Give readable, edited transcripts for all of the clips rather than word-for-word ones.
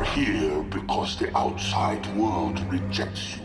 are here because the outside world rejects you.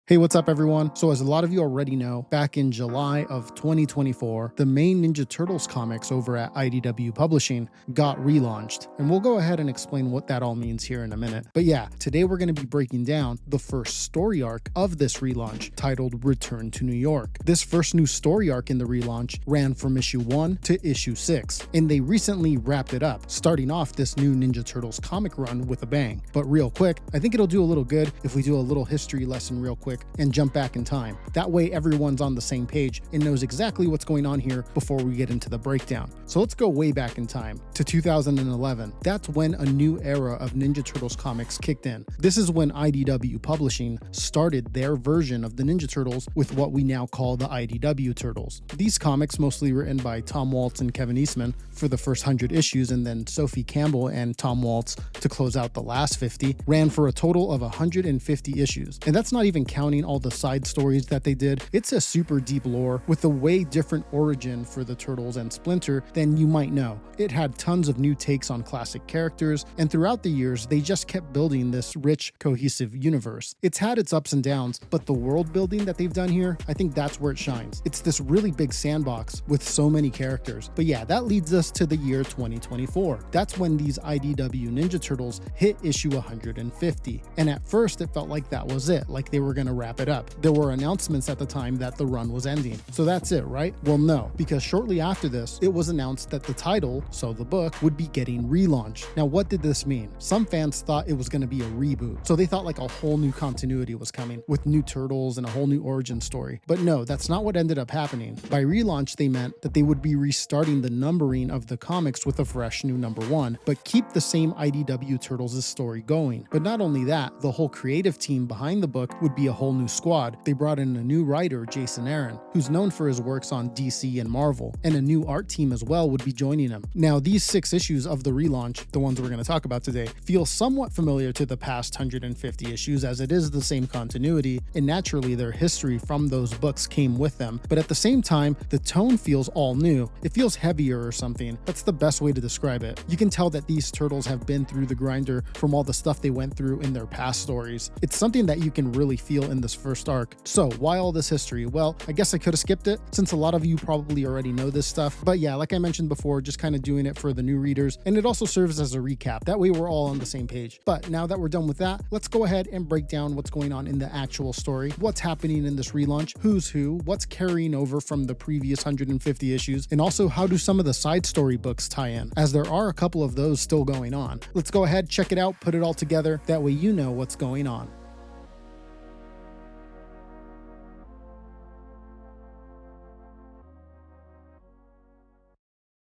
Hey, what's up everyone? So as a lot of you already know, back in July of 2024, the main Ninja Turtles comics over at IDW Publishing got relaunched. And we'll go ahead and explain what that all means here in a minute. But yeah, today we're going to be breaking down the first story arc of this relaunch, titled Return to New York. This first new story arc in the relaunch ran from issue 1 to issue 6, and they recently wrapped it up, starting off this new Ninja Turtles comic run with a bang. But real quick, I think it'll do a little good if we do a little history lesson real quick and jump back in time. That way everyone's on the same page and knows exactly what's going on here before we get into the breakdown. So let's go way back in time to 2011. That's when a new era of Ninja Turtles comics kicked in. This is when IDW Publishing started their version of the Ninja Turtles with what we now call the IDW Turtles. These comics, mostly written by Tom Waltz and Kevin Eastman for the first 100 issues, and then Sophie Campbell and Tom Waltz to close out the last 50, ran for a total of 150 issues. And that's not even counting all the side stories that they did. It's a super deep lore with a way different origin for the Turtles and Splinter than you might know. It had tons of new takes on classic characters, and throughout the years, they just kept building this rich, cohesive universe. It's had its ups and downs, but the world building that they've done here, I think that's where it shines. It's this really big sandbox with so many characters. But yeah, that leads us to the year 2024. That's when these IDW Ninja Turtles hit issue 150. And at first, it felt like that was it, like they were gonna wrap it up. There were announcements at the time that the run was ending. So that's it, right? Well, no, because shortly after this, it was announced that the title, so the book, would be getting relaunched. Now, what did this mean? Some fans thought it was going to be a reboot. So they thought like a whole new continuity was coming with new Turtles and a whole new origin story. But no, that's not what ended up happening. By relaunch, they meant that they would be restarting the numbering of the comics with a fresh new #1, but keep the same IDW Turtles' story going. But not only that, the whole creative team behind the book would be a whole new squad. They brought in a new writer, Jason Aaron, who's known for his works on DC and Marvel, and a new art team as well would be joining him. Now, these 6 issues of the relaunch, the ones we're going to talk about today, feel somewhat familiar to the past 150 issues, as it is the same continuity, and naturally their history from those books came with them. But at the same time, the tone feels all new. It feels heavier or something. That's the best way to describe it. You can tell that these turtles have been through the grinder from all the stuff they went through in their past stories. It's something that you can really feel in this first arc. So why all this history? Well, I guess I could have skipped it since a lot of you probably already know this stuff. But yeah, like I mentioned before, just kind of doing it for the new readers, and it also serves as a recap. That way we're all on the same page. But now that we're done with that, let's go ahead and break down what's going on in the actual story, what's happening in this relaunch, who's who, what's carrying over from the previous 150 issues, and also how do some of the side story books tie in, as there are a couple of those still going on. Let's go ahead, check it out, put it all together. That way you know what's going on.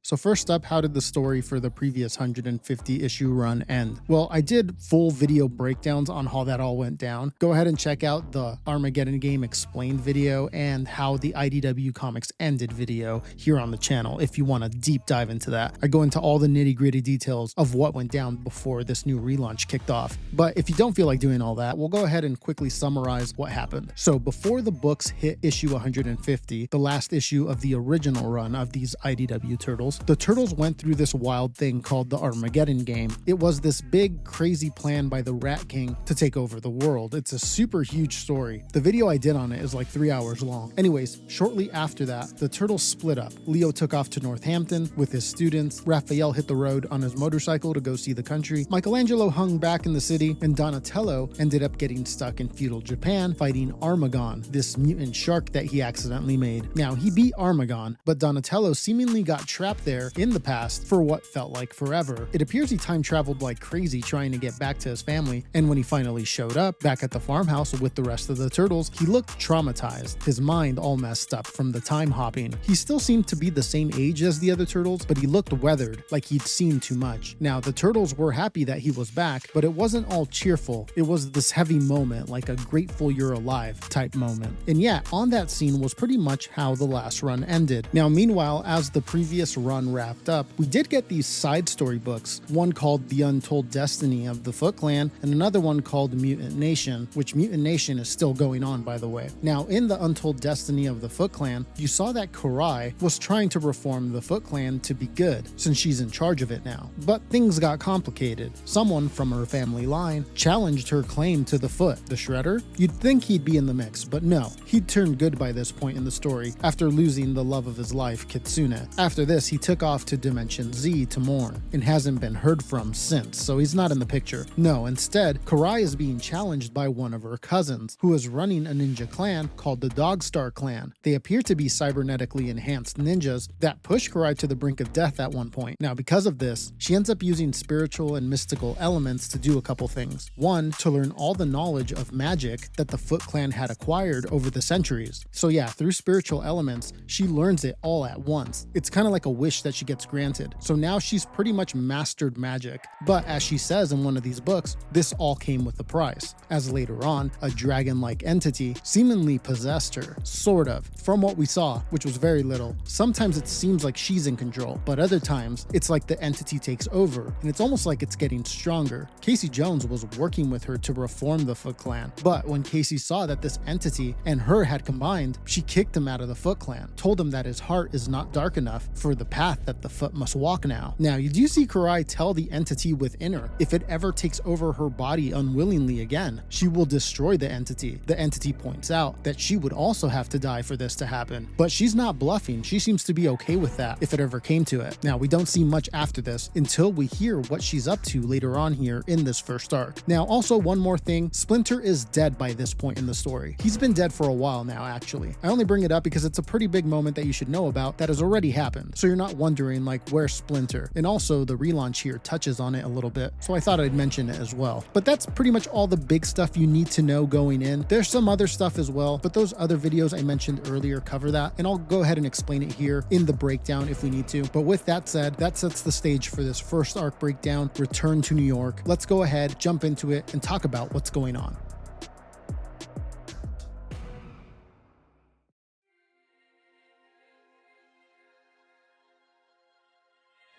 So first up, how did the story for the previous 150 issue run end? Well, I did full video breakdowns on how that all went down. Go ahead and check out the Armageddon Game Explained video and how the IDW Comics ended video here on the channel if you want to deep dive into that. I go into all the nitty-gritty details of what went down before this new relaunch kicked off. But if you don't feel like doing all that, we'll go ahead and quickly summarize what happened. So before the books hit issue 150, the last issue of the original run of these IDW Turtles, the Turtles went through this wild thing called the Armageddon Game. It was this big, crazy plan by the Rat King to take over the world. It's a super huge story. The video I did on it is like 3 hours long. Anyways, shortly after that, the Turtles split up. Leo took off to Northampton with his students. Raphael hit the road on his motorcycle to go see the country. Michelangelo hung back in the city, and Donatello ended up getting stuck in feudal Japan fighting Armagon, this mutant shark that he accidentally made. Now, he beat Armagon, but Donatello seemingly got trapped there in the past for what felt like forever. It appears he time traveled like crazy trying to get back to his family, and when he finally showed up back at the farmhouse with the rest of the turtles, he looked traumatized, his mind all messed up from the time hopping. He still seemed to be the same age as the other turtles, but he looked weathered, like he'd seen too much. Now, the turtles were happy that he was back, but it wasn't all cheerful. It was this heavy moment, like a grateful you're alive type moment. And yeah, on that scene was pretty much how the last run ended. Now, meanwhile, as the previous run run wrapped up, we did get these side story books, one called The Untold Destiny of the Foot Clan, and another one called Mutant Nation, which Mutant Nation is still going on, by the way. Now, in The Untold Destiny of the Foot Clan, you saw that Karai was trying to reform the Foot Clan to be good, since she's in charge of it now. But things got complicated. Someone from her family line challenged her claim to the Foot, the Shredder. You'd think he'd be in the mix, but no. He'd turned good by this point in the story, after losing the love of his life, Kitsune. After this, he took off to Dimension Z to mourn, and hasn't been heard from since, so he's not in the picture. No, instead, Karai is being challenged by one of her cousins, who is running a ninja clan called the Dogstar Clan. They appear to be cybernetically enhanced ninjas that push Karai to the brink of death at one point. Now, because of this, she ends up using spiritual and mystical elements to do a couple things. One, to learn all the knowledge of magic that the Foot Clan had acquired over the centuries. So yeah, through spiritual elements, she learns it all at once. It's kind of like a wish that she gets granted. So now she's pretty much mastered magic. But as she says in one of these books, this all came with a price, as later on, a dragon-like entity seemingly possessed her, sort of, from what we saw, which was very little. Sometimes it seems like she's in control, but other times, it's like the entity takes over, and it's almost like it's getting stronger. Casey Jones was working with her to reform the Foot Clan, but when Casey saw that this entity and her had combined, she kicked him out of the Foot Clan, told him that his heart is not dark enough for the path that the Foot must walk now. Now, you do see Karai tell the entity within her, if it ever takes over her body unwillingly again, she will destroy the entity. The entity points out that she would also have to die for this to happen, but she's not bluffing. She seems to be okay with that if it ever came to it. Now, we don't see much after this until we hear what she's up to later on here in this first arc. Now, also one more thing, Splinter is dead by this point in the story. He's been dead for a while now, actually. I only bring it up because it's a pretty big moment that you should know about that has already happened, so you're not wondering like, where's Splinter? And also the relaunch here touches on it a little bit, so I thought I'd mention it as well. But that's pretty much all the big stuff you need to know going in. There's some other stuff as well, but those other videos I mentioned earlier cover that, and I'll go ahead and explain it here in the breakdown if we need to. But with that said, that sets the stage for this first arc breakdown, Return to New York. Let's go ahead, jump into it, and talk about what's going on.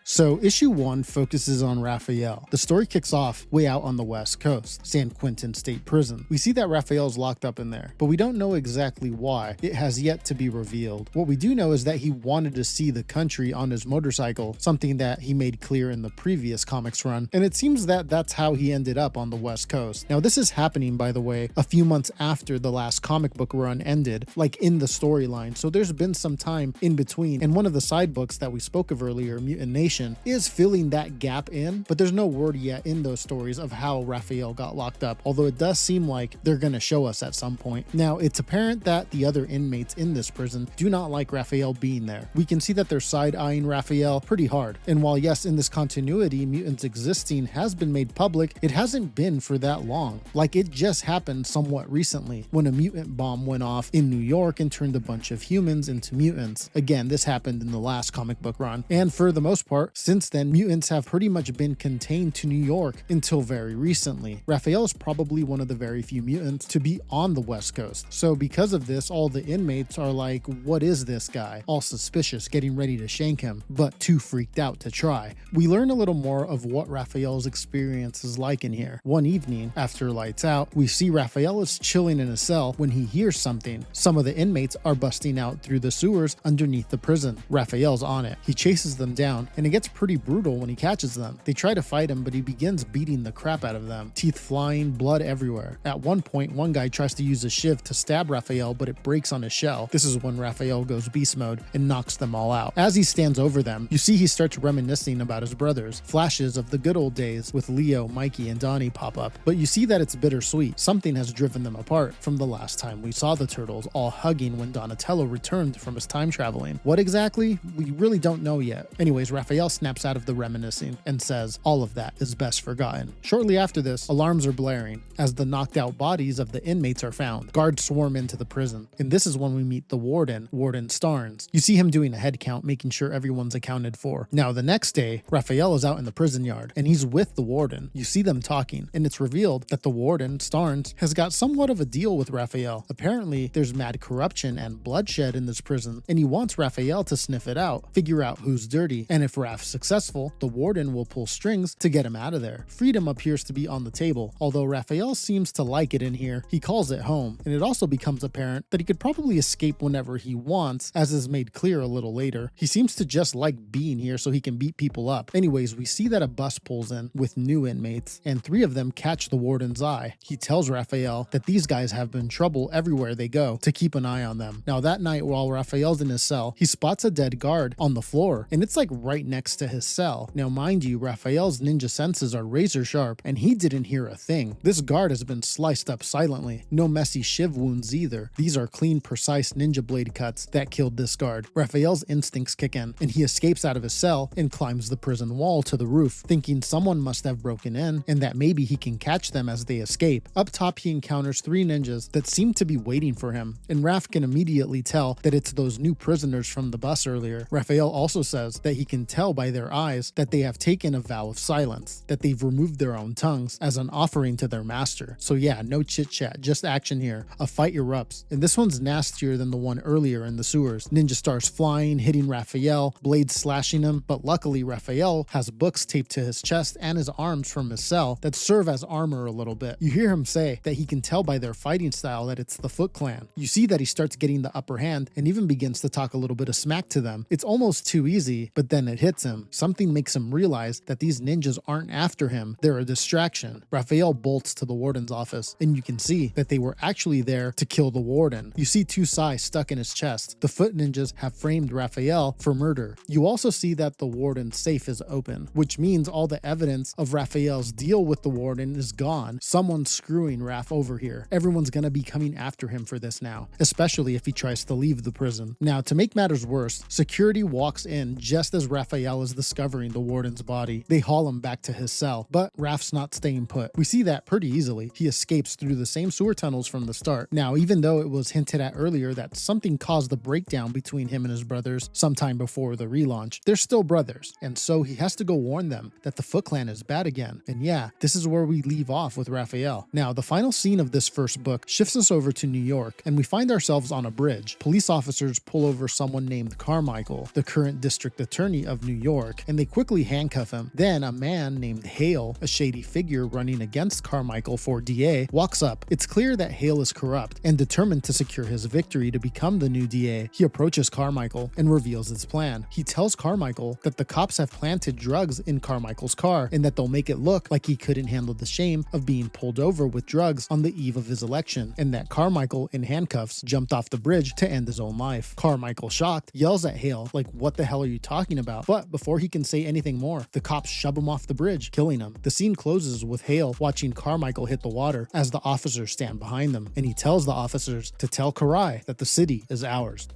So issue 1 focuses on Raphael. The story kicks off way out on the West Coast, San Quentin State Prison. We see that Raphael's locked up in there, but we don't know exactly why. It has yet to be revealed. What we do know is that he wanted to see the country on his motorcycle, something that he made clear in the previous comics run, and it seems that that's how he ended up on the West Coast. Now, this is happening, by the way, a few months after the last comic book run ended, like in the storyline, so there's been some time in between, and one of the side books that we spoke of earlier, Mutant Nation, is filling that gap in, but there's no word yet in those stories of how Raphael got locked up, although it does seem like they're going to show us at some point. Now, it's apparent that the other inmates in this prison do not like Raphael being there. We can see that they're side-eyeing Raphael pretty hard, and while yes, in this continuity, mutants existing has been made public, it hasn't been for that long. Like, it just happened somewhat recently, when a mutant bomb went off in New York and turned a bunch of humans into mutants. Again, this happened in the last comic book run, and for the most part, since then, mutants have pretty much been contained to New York until very recently. Raphael is probably one of the very few mutants to be on the West Coast. So because of this, all the inmates are like, what is this guy? All suspicious, getting ready to shank him, but too freaked out to try. We learn a little more of what Raphael's experience is like in here. One evening, after lights out, we see Raphael is chilling in a cell when he hears something. Some of the inmates are busting out through the sewers underneath the prison. Raphael's on it. He chases them down, and it gets pretty brutal when he catches them. They try to fight him, but he begins beating the crap out of them. Teeth flying, blood everywhere. At one point, one guy tries to use a shiv to stab Raphael, but it breaks on his shell. This is when Raphael goes beast mode and knocks them all out. As he stands over them, you see he starts reminiscing about his brothers. Flashes of the good old days with Leo, Mikey, and Donnie pop up, but you see that it's bittersweet. Something has driven them apart from the last time we saw the turtles all hugging when Donatello returned from his time traveling. What exactly? We really don't know yet. Anyways, Raphael snaps out of the reminiscing and says all of that is best forgotten. Shortly after this, alarms are blaring as the knocked out bodies of the inmates are found. Guards swarm into the prison, and this is when we meet the warden, Warden Starnes. You see him doing a head count, making sure everyone's accounted for. Now the next day, Raphael is out in the prison yard, and he's with the warden. You see them talking, and it's revealed that the warden, Starnes, has got somewhat of a deal with Raphael. Apparently, there's mad corruption and bloodshed in this prison, and he wants Raphael to sniff it out, figure out who's dirty, and if Raph's successful, the warden will pull strings to get him out of there. Freedom appears to be on the table. Although Raphael seems to like it in here, he calls it home, and it also becomes apparent that he could probably escape whenever he wants, as is made clear a little later. He seems to just like being here so he can beat people up. Anyways, we see that a bus pulls in with new inmates, and 3 of them catch the warden's eye. He tells Raphael that these guys have been trouble everywhere they go, to keep an eye on them. Now that night, while Raphael's in his cell, he spots a dead guard on the floor, and it's like right next to his cell. Now mind you, Raphael's ninja senses are razor sharp, and he didn't hear a thing. This guard has been sliced up silently. No messy shiv wounds either. These are clean, precise ninja blade cuts that killed this guard. Raphael's instincts kick in, and he escapes out of his cell and climbs the prison wall to the roof, thinking someone must have broken in, and that maybe he can catch them as they escape. Up top, he encounters 3 ninjas that seem to be waiting for him, and Raph can immediately tell that it's those new prisoners from the bus earlier. Raphael also says that he can tell by their eyes that they have taken a vow of silence, that they've removed their own tongues as an offering to their master. So yeah, no chit chat, just action here. A fight erupts, and this one's nastier than the one earlier in the sewers. Ninja stars flying, hitting Raphael, blades slashing him, but luckily Raphael has books taped to his chest and his arms from his cell that serve as armor a little bit. You hear him say that he can tell by their fighting style that it's the Foot Clan. You see that he starts getting the upper hand and even begins to talk a little bit of smack to them. It's almost too easy, but then it hits him. Something makes him realize that these ninjas aren't after him, they're a distraction. Raphael bolts to the warden's office, and you can see that they were actually there to kill the warden. You see 2 sai stuck in his chest. The foot ninjas have framed Raphael for murder. You also see that the warden's safe is open, which means all the evidence of Raphael's deal with the warden is gone. Someone's screwing Raph over here. Everyone's gonna be coming after him for this now, especially if he tries to leave the prison. Now, to make matters worse, security walks in just as Raphael is discovering the warden's body. They haul him back to his cell, but Raph's not staying put. We see that pretty easily. He escapes through the same sewer tunnels from the start. Now, even though it was hinted at earlier that something caused the breakdown between him and his brothers sometime before the relaunch, they're still brothers, and so he has to go warn them that the Foot Clan is bad again. And yeah, this is where we leave off with Raphael. Now, the final scene of this first book shifts us over to New York, and we find ourselves on a bridge. Police officers pull over someone named Carmichael, the current district attorney of New York, and they quickly handcuff him. Then a man named Hale, a shady figure running against Carmichael for DA, walks up. It's clear that Hale is corrupt and determined to secure his victory to become the new DA. He approaches Carmichael and reveals his plan. He tells Carmichael that the cops have planted drugs in Carmichael's car and that they'll make it look like he couldn't handle the shame of being pulled over with drugs on the eve of his election, and that Carmichael in handcuffs jumped off the bridge to end his own life. Carmichael, shocked, yells at Hale like, "What the hell are you talking about?" But before he can say anything more, the cops shove him off the bridge, killing him. The scene closes with Hale watching Carmichael hit the water as the officers stand behind them, and he tells the officers to tell Karai that the city is ours.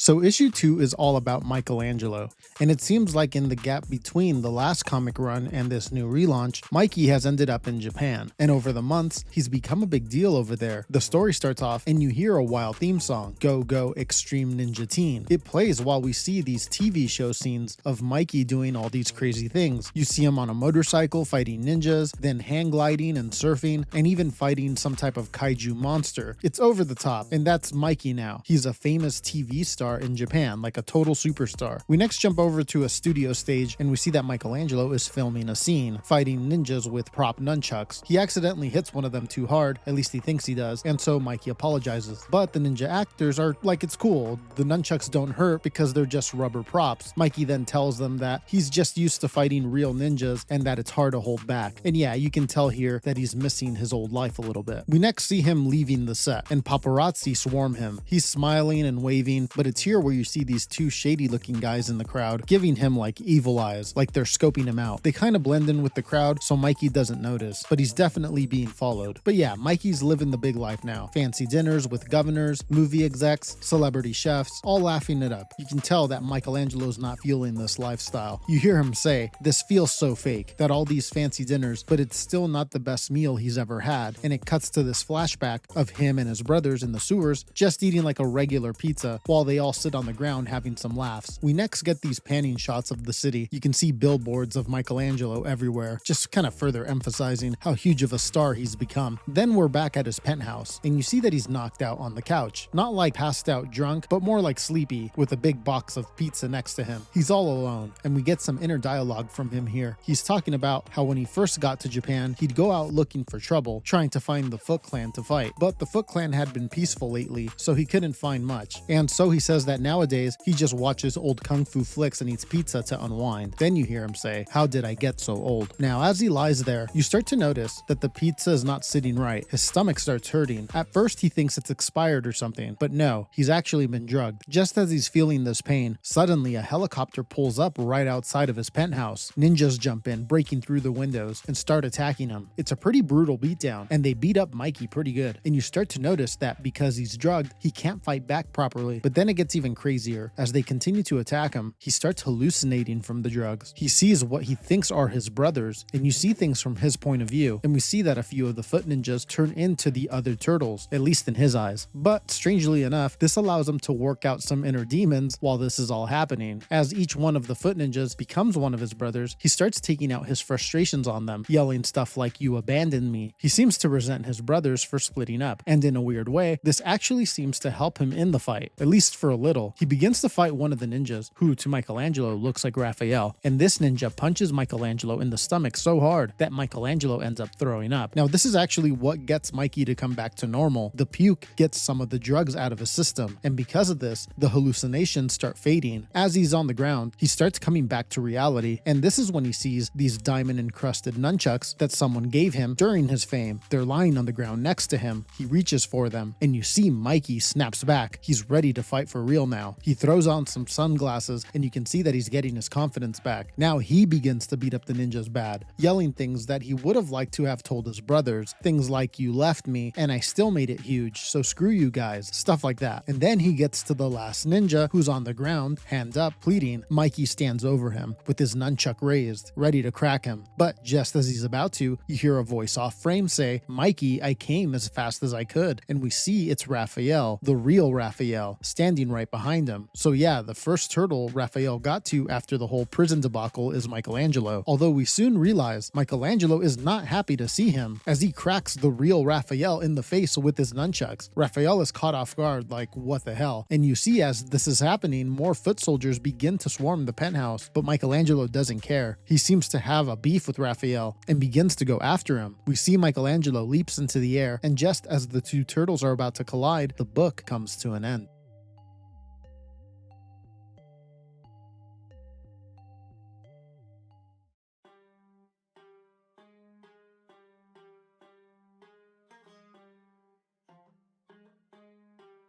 So issue 2 is all about Michelangelo, and it seems like in the gap between the last comic run and this new relaunch, Mikey has ended up in Japan, and over the months, he's become a big deal over there. The story starts off and you hear a wild theme song, Go Go Extreme Ninja Teen. It plays while we see these TV show scenes of Mikey doing all these crazy things. You see him on a motorcycle fighting ninjas, then hang gliding and surfing, and even fighting some type of kaiju monster. It's over the top, and that's Mikey now. He's a famous TV star in Japan, like a total superstar. We next jump over to a studio stage and we see that Michelangelo is filming a scene, fighting ninjas with prop nunchucks. He accidentally hits one of them too hard, at least he thinks he does, and so Mikey apologizes. But the ninja actors are like, it's cool, the nunchucks don't hurt because they're just rubber props. Mikey then tells them that he's just used to fighting real ninjas and that it's hard to hold back. And yeah, you can tell here that he's missing his old life a little bit. We next see him leaving the set, and paparazzi swarm him. He's smiling and waving, but it's here where you see these two shady looking guys in the crowd giving him like evil eyes, like they're scoping him out. They kind of blend in with the crowd so Mikey doesn't notice, but he's definitely being followed. But yeah, Mikey's living the big life now. Fancy dinners with governors, movie execs, celebrity chefs, all laughing it up. You can tell that Michelangelo's not feeling this lifestyle. You hear him say, "This feels so fake," that all these fancy dinners, but it's still not the best meal he's ever had. And it cuts to this flashback of him and his brothers in the sewers just eating like a regular pizza while they all sit on the ground having some laughs. We next get these panning shots of the city. You can see billboards of Michelangelo everywhere, just kind of further emphasizing how huge of a star he's become. Then we're back at his penthouse, and you see that he's knocked out on the couch. Not like passed out drunk, but more like sleepy, with a big box of pizza next to him. He's all alone, and we get some inner dialogue from him here. He's talking about how when he first got to Japan, he'd go out looking for trouble, trying to find the Foot Clan to fight. But the Foot Clan had been peaceful lately, so he couldn't find much. And so he says that nowadays, he just watches old kung fu flicks and eats pizza to unwind. Then you hear him say, "How did I get so old?" Now, as he lies there, you start to notice that the pizza is not sitting right. His stomach starts hurting. At first, he thinks it's expired or something, but no, he's actually been drugged. Just as he's feeling this pain, suddenly a helicopter pulls up right outside of his penthouse. Ninjas jump in, breaking through the windows, and start attacking him. It's a pretty brutal beatdown, and they beat up Mikey pretty good. And you start to notice that because he's drugged, he can't fight back properly. But then it gets even crazier. As they continue to attack him, he starts hallucinating from the drugs. He sees what he thinks are his brothers, and you see things from his point of view. And we see that a few of the foot ninjas turn into the other turtles, at least in his eyes. But strangely enough, this allows him to work out some inner demons while this is all happening. As each one of the foot ninjas becomes one of his brothers, he starts taking out his frustrations on them, yelling stuff like, "You abandoned me." He seems to resent his brothers for splitting up, and in a weird way, this actually seems to help him in the fight, at least for a little. He begins to fight one of the ninjas, who to Michelangelo looks like Raphael, and this ninja punches Michelangelo in the stomach so hard that Michelangelo ends up throwing up. Now, this is actually what gets Mikey to come back to normal. The puke gets some of the drugs out of his system, and because of this, the hallucinations start fading. As he's on the ground, he starts coming back to reality, and this is when he sees these diamond-encrusted nunchucks that someone gave him during his fame. They're lying on the ground next to him. He reaches for them, and you see Mikey snaps back. He's ready to fight for real now. He throws on some sunglasses, and you can see that he's getting his confidence back. Now he begins to beat up the ninjas bad, yelling things that he would have liked to have told his brothers. Things like, "You left me, and I still made it huge, so screw you guys," stuff like that. And then he gets to the last ninja, who's on the ground, hand up, pleading. Mikey stands over him, with his nunchuck raised, ready to crack him. But just as he's about to, you hear a voice off frame say, "Mikey, I came as fast as I could." And we see it's Raphael, the real Raphael, standing right behind him. So yeah, the first turtle Raphael got to after the whole prison debacle is Michelangelo. Although we soon realize Michelangelo is not happy to see him, as he cracks the real Raphael in the face with his nunchucks. Raphael is caught off guard, like, what the hell? And you see as this is happening, more foot soldiers begin to swarm the penthouse, but Michelangelo doesn't care. He seems to have a beef with Raphael and begins to go after him. We see Michelangelo leaps into the air, and just as the two turtles are about to collide, the book comes to an end.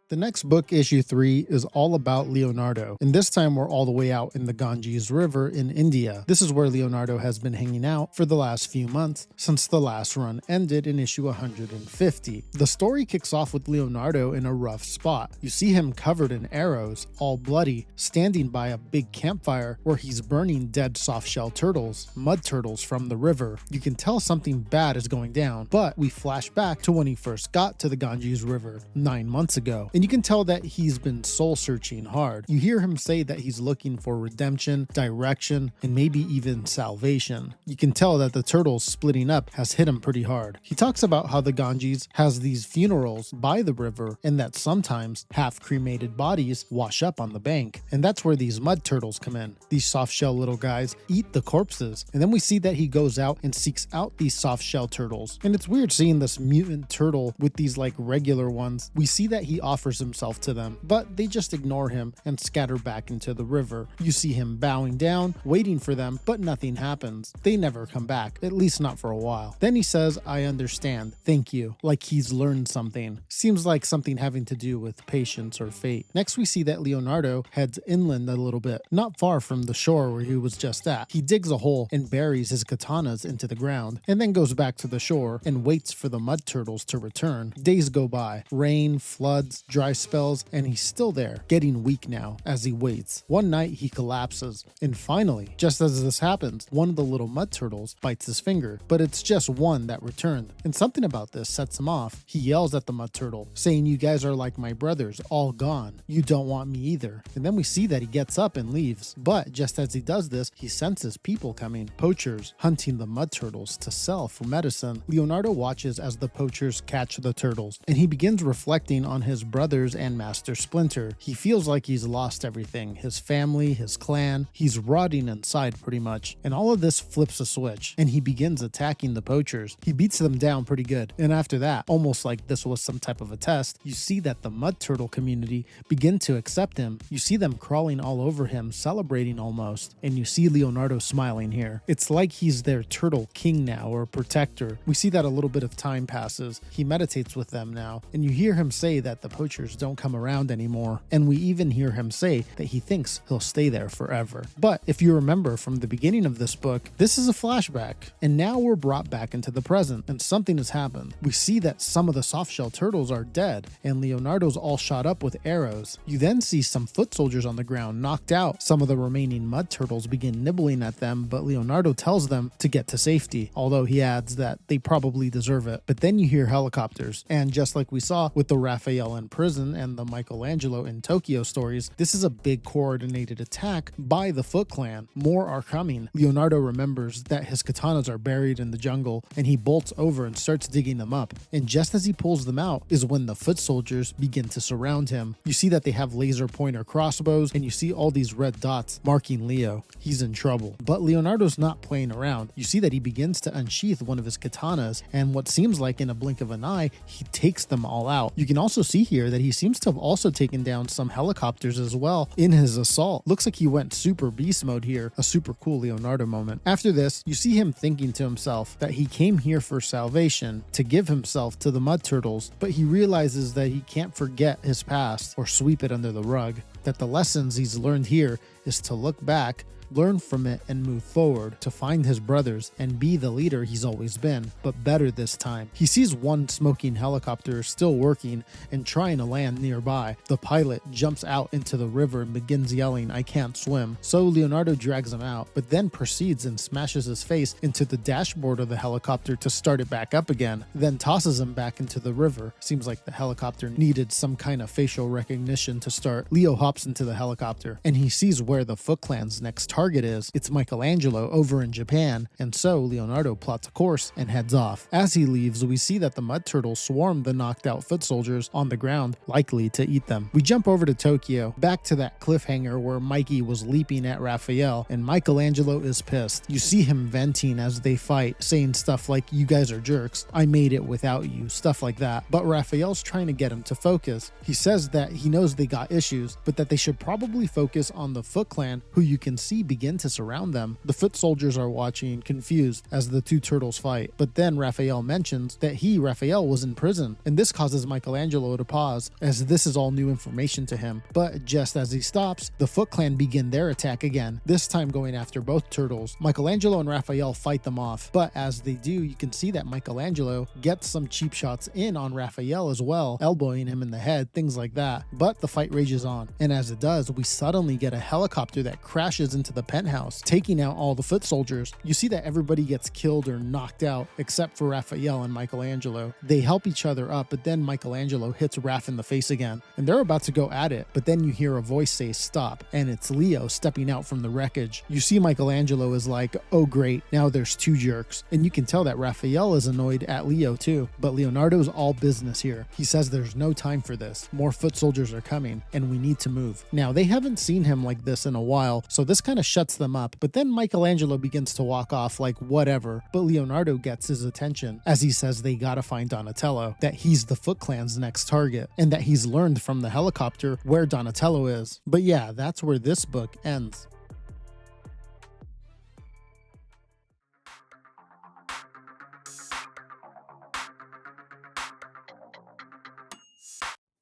The next book, issue 3, is all about Leonardo, and this time we're all the way out in the Ganges River in India. This is where Leonardo has been hanging out for the last few months, since the last run ended in issue 150. The story kicks off with Leonardo in a rough spot. You see him covered in arrows, all bloody, standing by a big campfire where he's burning dead soft-shell turtles, mud turtles from the river. You can tell something bad is going down, but we flash back to when he first got to the Ganges River 9 months ago. And you can tell that he's been soul-searching hard. You hear him say that he's looking for redemption, direction, and maybe even salvation. You can tell that the turtles splitting up has hit him pretty hard. He talks about how the Ganges has these funerals by the river, and that sometimes half-cremated bodies wash up on the bank. And that's where these mud turtles come in. These soft-shell little guys eat the corpses. And then we see that he goes out and seeks out these soft-shell turtles. And it's weird seeing this mutant turtle with these like regular ones. We see that he offers offers himself to them, but they just ignore him and scatter back into the river. You see him bowing down, waiting for them, but nothing happens. They never come back, at least not for a while. Then he says, "I understand, thank you," like he's learned something. Seems like something having to do with patience or fate. Next we see that Leonardo heads inland a little bit, not far from the shore where he was just at. He digs a hole and buries his katanas into the ground, and then goes back to the shore and waits for the mud turtles to return. Days go by, rain, floods, dry spells, and he's still there, getting weak now as he waits. One night he collapses, and finally, just as this happens, one of the little mud turtles bites his finger, but it's just one that returned, and something about this sets him off. He yells at the mud turtle, saying, "You guys are like my brothers, all gone. You don't want me either." And then we see that he gets up and leaves, but just as he does this, he senses people coming, poachers hunting the mud turtles to sell for medicine. Leonardo watches as the poachers catch the turtles, and he begins reflecting on his brothers and Master Splinter. He feels like he's lost everything, his family, his clan. He's rotting inside pretty much, and all of this flips a switch, and he begins attacking the poachers. He beats them down pretty good, and after that, almost like this was some type of a test, you see that the mud turtle community begin to accept him. You see them crawling all over him, celebrating almost, and you see Leonardo smiling here. It's like he's their turtle king now, or protector. We see that a little bit of time passes. He meditates with them now, and you hear him say that the poachers don't come around anymore, and we even hear him say that he thinks he'll stay there forever. But if you remember from the beginning of this book, this is a flashback, and now we're brought back into the present, and something has happened. We see that some of the softshell turtles are dead, and Leonardo's all shot up with arrows. You then see some foot soldiers on the ground knocked out. Some of the remaining mud turtles begin nibbling at them, but Leonardo tells them to get to safety, although he adds that they probably deserve it. But then you hear helicopters, and just like we saw with the Raphael in prison and the Michelangelo in Tokyo stories, this is a big coordinated attack by the Foot Clan. More are coming. Leonardo remembers that his katanas are buried in the jungle, and he bolts over and starts digging them up. And just as he pulls them out is when the foot soldiers begin to surround him. You see that they have laser pointer crossbows, and you see all these red dots marking Leo. He's in trouble. But Leonardo's not playing around. You see that he begins to unsheath one of his katanas, and what seems like in a blink of an eye, he takes them all out. You can also see here that he seems to have also taken down some helicopters as well in his assault. Looks like he went super beast mode here, a super cool Leonardo moment. After this, you see him thinking to himself that he came here for salvation, to give himself to the mud turtles, but he realizes that he can't forget his past or sweep it under the rug, that the lessons he's learned here is to look back, learn from it, and move forward to find his brothers and be the leader he's always been, but better this time. He sees one smoking helicopter still working and trying to land nearby. The pilot jumps out into the river and begins yelling, "I can't swim." So Leonardo drags him out, but then proceeds and smashes his face into the dashboard of the helicopter to start it back up again, then tosses him back into the river. Seems like the helicopter needed some kind of facial recognition to start. Leo hops into the helicopter, and he sees where the Foot Clan's next target is. It's Michelangelo over in Japan, and so Leonardo plots a course and heads off. As he leaves, we see that the mud turtles swarm the knocked out foot soldiers on the ground, likely to eat them. We jump over to Tokyo, back to that cliffhanger where Mikey was leaping at Raphael, and Michelangelo is pissed. You see him venting as they fight, saying stuff like, "You guys are jerks, I made it without you," stuff like that. But Raphael's trying to get him to focus. He says that he knows they got issues, but that they should probably focus on the Foot Clan, who you can see begin to surround them. The foot soldiers are watching, confused, as the two turtles fight. But then Raphael mentions that Raphael, was in prison, and this causes Michelangelo to pause, as this is all new information to him. But just as he stops, the Foot Clan begin their attack again, this time going after both turtles. Michelangelo and Raphael fight them off, but as they do, you can see that Michelangelo gets some cheap shots in on Raphael as well, elbowing him in the head, things like that. But the fight rages on, and as it does, we suddenly get a helicopter that crashes into the penthouse, taking out all the foot soldiers. You see that everybody gets killed or knocked out except for Raphael and Michelangelo. They help each other up, but then Michelangelo hits Raph in the face again, and they're about to go at it, but then you hear a voice say stop, and it's Leo stepping out from the wreckage. You see Michelangelo is like, "Oh great, now there's two jerks," and you can tell that Raphael is annoyed at Leo too, but Leonardo's all business here. He says there's no time for this, more foot soldiers are coming, and we need to move. Now they haven't seen him like this in a while, so this kind of shuts them up, but then Michelangelo begins to walk off like whatever, but Leonardo gets his attention as he says they gotta find Donatello, that he's the Foot Clan's next target, and that he's learned from the helicopter where Donatello is. But yeah, that's where this book ends.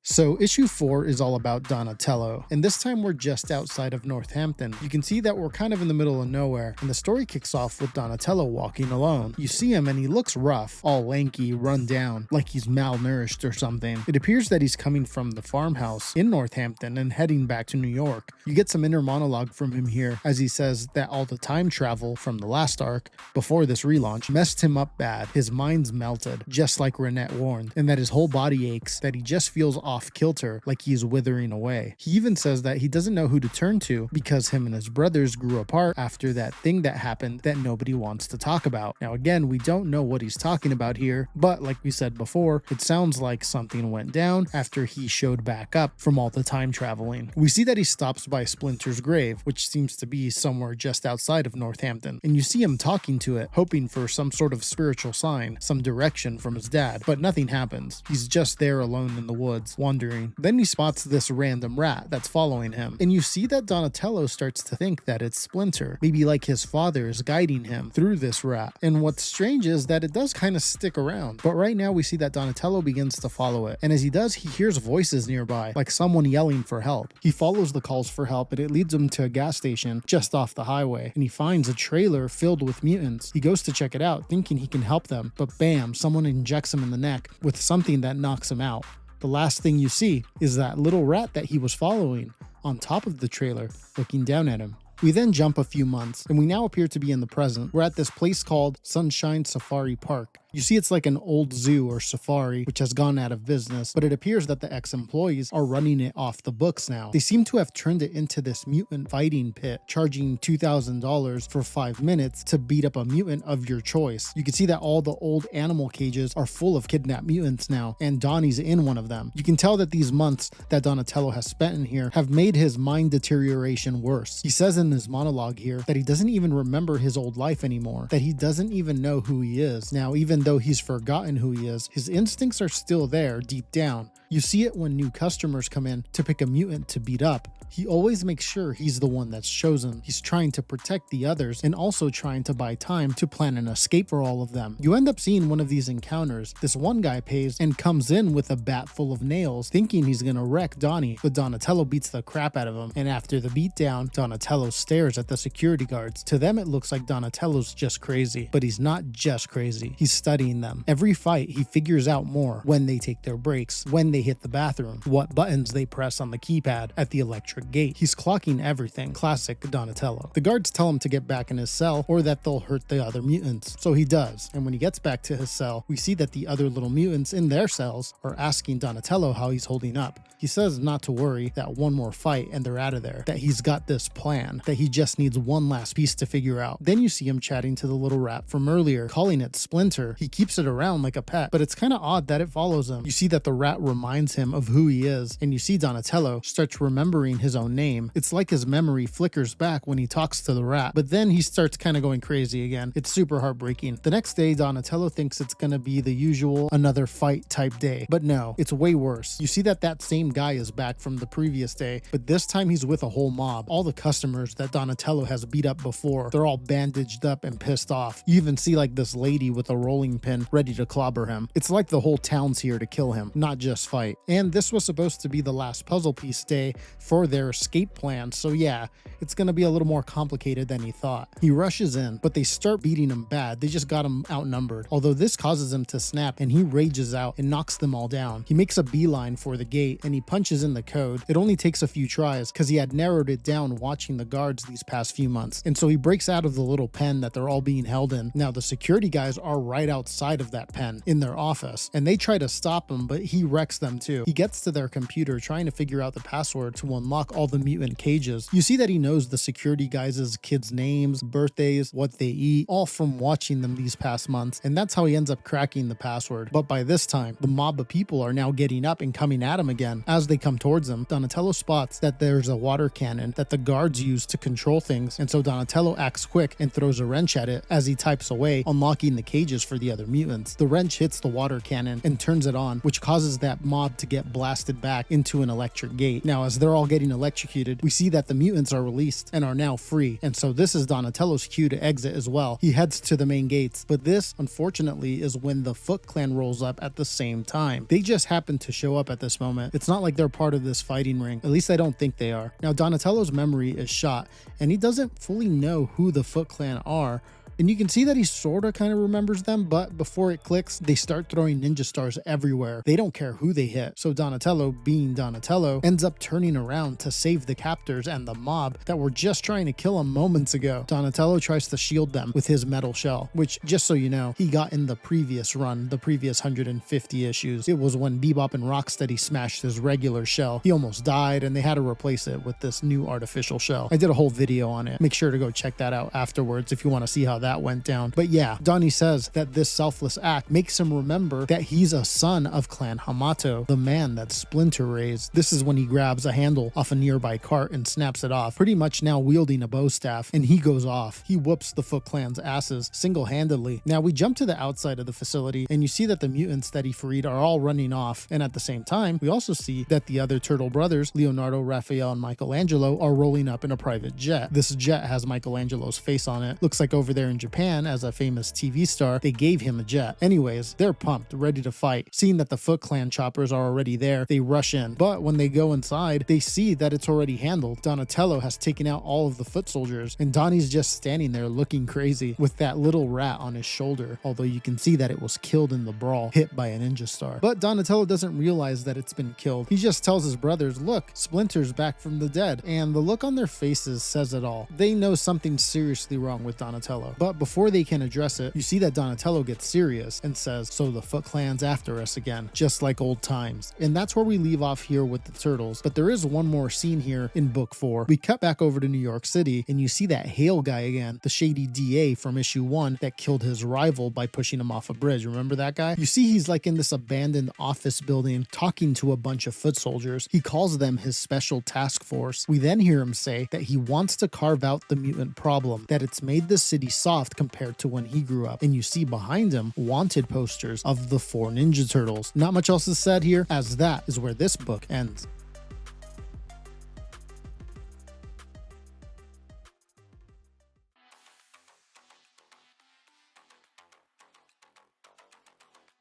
So issue 4 is all about Donatello, and this time we're just outside of Northampton. You can see that we're kind of in the middle of nowhere, and the story kicks off with Donatello walking alone. You see him and he looks rough, all lanky, run down, like he's malnourished or something. It appears that he's coming from the farmhouse in Northampton and heading back to New York. You get some inner monologue from him here as he says that all the time travel from the last arc, before this relaunch, messed him up bad. His mind's melted, just like Renette warned, and that his whole body aches, that he just feels off kilter, like he's withering away. He even says that he doesn't know who to turn to because him and his brothers grew apart after that thing that happened that nobody wants to talk about. Now again, we don't know what he's talking about here, but like we said before, it sounds like something went down after he showed back up from all the time traveling. We see that he stops by Splinter's grave, which seems to be somewhere just outside of Northampton, and you see him talking to it, hoping for some sort of spiritual sign, some direction from his dad, but nothing happens. He's just there alone in the woods, wandering. Then he spots this random rat that's following him, and you see that Donatello starts to think that it's Splinter, maybe like his father is guiding him through this rat. And what's strange is that it does kind of stick around, but right now we see that Donatello begins to follow it, and as he does, he hears voices nearby, like someone yelling for help. He follows the calls for help, and it leads him to a gas station just off the highway, and he finds a trailer filled with mutants. He goes to check it out, thinking he can help them, but bam, someone injects him in the neck with something that knocks him out. The last thing you see is that little rat that he was following on top of the trailer, looking down at him. We then jump a few months, and we now appear to be in the present. We're at this place called Sunshine Safari Park. You see it's like an old zoo or safari which has gone out of business, but it appears that the ex-employees are running it off the books now. They seem to have turned it into this mutant fighting pit, charging $2,000 for 5 minutes to beat up a mutant of your choice. You can see that all the old animal cages are full of kidnapped mutants now, and Donnie's in one of them. You can tell that these months that Donatello has spent in here have made his mind deterioration worse. He says in his monologue here that he doesn't even remember his old life anymore, that he doesn't even know who he is. Now, even though he's forgotten who he is, his instincts are still there deep down. You see it when new customers come in to pick a mutant to beat up. He always makes sure he's the one that's chosen. He's trying to protect the others and also trying to buy time to plan an escape for all of them. You end up seeing one of these encounters. This one guy pays and comes in with a bat full of nails, thinking he's gonna wreck Donnie, but Donatello beats the crap out of him, and after the beatdown, Donatello stares at the security guards. To them it looks like Donatello's just crazy, but he's not just crazy. He's studying them. Every fight he figures out more: when they take their breaks, when they hit the bathroom, what buttons they press on the keypad at the electric gate. He's clocking everything. Classic Donatello. The guards tell him to get back in his cell or that they'll hurt the other mutants. So he does, and when he gets back to his cell, we see that the other little mutants in their cells are asking Donatello how he's holding up. He says not to worry, that one more fight and they're out of there, that he's got this plan, that he just needs one last piece to figure out. Then you see him chatting to the little rat from earlier, calling it Splinter. He keeps it around like a pet, but it's kind of odd that it follows him. You see that the rat reminds him of who he is, and you see Donatello starts remembering his own name. It's like his memory flickers back when he talks to the rat, but then he starts kind of going crazy again. It's super heartbreaking. The next day, Donatello thinks it's gonna be the usual another fight type day, but no, it's way worse. You see that same guy is back from the previous day, but this time he's with a whole mob. All the customers that Donatello has beat up before, they're all bandaged up and pissed off. You even see like this lady with a rolling pin ready to clobber him. It's like the whole town's here to kill him, not just fight. And this was supposed to be the last puzzle piece day for their escape plan, so yeah, it's gonna be a little more complicated than he thought. He rushes in, but they start beating him bad. They just got him outnumbered, although this causes him to snap and he rages out and knocks them all down. He makes a beeline for the gate and he punches in the code. It only takes a few tries because he had narrowed it down watching the guards these past few months, and so he breaks out of the little pen that they're all being held in. Now the security guys are right outside of that pen in their office, and they try to stop him, but he wrecks them too. He gets to their computer trying to figure out the password to unlock unlock all the mutant cages. You see that he knows the security guys' kids' names, birthdays, what they eat, all from watching them these past months, and that's how he ends up cracking the password. But by this time, the mob of people are now getting up and coming at him again. As they come towards him, Donatello spots that there's a water cannon that the guards use to control things, and so Donatello acts quick and throws a wrench at it as he types away, unlocking the cages for the other mutants. The wrench hits the water cannon and turns it on, which causes that mob to get blasted back into an electric gate. Now, as they're all getting electrocuted, we see that the mutants are released and are now free, and so this is Donatello's cue to exit as well. He heads to the main gates, but this, unfortunately, is when the Foot Clan rolls up at the same time. They just happen to show up at this moment. It's not like they're part of this fighting ring. At least I don't think they are. Now, Donatello's memory is shot, and he doesn't fully know who the Foot Clan are. And you can see that he sorta kind of remembers them, but before it clicks, they start throwing ninja stars everywhere. They don't care who they hit. So Donatello, being Donatello, ends up turning around to save the captors and the mob that were just trying to kill him moments ago. Donatello tries to shield them with his metal shell, which, just so you know, he got in the previous run, the previous 150 issues. It was when Bebop and Rocksteady smashed his regular shell. He almost died, and they had to replace it with this new artificial shell. I did a whole video on it. Make sure to go check that out afterwards if you want to see how that went down. But yeah, Donnie says that this selfless act makes him remember that he's a son of Clan Hamato, the man that Splinter raised. This is when he grabs a handle off a nearby cart and snaps it off, pretty much now wielding a bow staff, and he goes off. He whoops the Foot Clan's asses single-handedly. Now we jump to the outside of the facility, and you see that the mutants that he freed are all running off, and at the same time, we also see that the other Turtle brothers, Leonardo, Raphael, and Michelangelo, are rolling up in a private jet. This jet has Michelangelo's face on it. Looks like over there in Japan, as a famous TV star, they gave him a jet. Anyways, they're pumped, ready to fight. Seeing that the Foot Clan choppers are already there, they rush in. But when they go inside, they see that it's already handled. Donatello has taken out all of the foot soldiers, and Donnie's just standing there looking crazy with that little rat on his shoulder, although you can see that it was killed in the brawl, hit by a ninja star. But Donatello doesn't realize that it's been killed. He just tells his brothers, look, Splinter's back from the dead, and the look on their faces says it all. They know something's seriously wrong with Donatello. But before they can address it, you see that Donatello gets serious and says, so the Foot Clan's after us again, just like old times. And that's where we leave off here with the Turtles. But there is one more scene here in book 4. We cut back over to New York City, and you see that Hale guy again, the shady DA from issue 1 that killed his rival by pushing him off a bridge. Remember that guy? You see he's like in this abandoned office building talking to a bunch of foot soldiers. He calls them his special task force. We then hear him say that he wants to carve out the mutant problem, that it's made the city soft compared to when he grew up. And you see behind him wanted posters of the 4 Ninja Turtles. Not much else is said here, as that is where this book ends.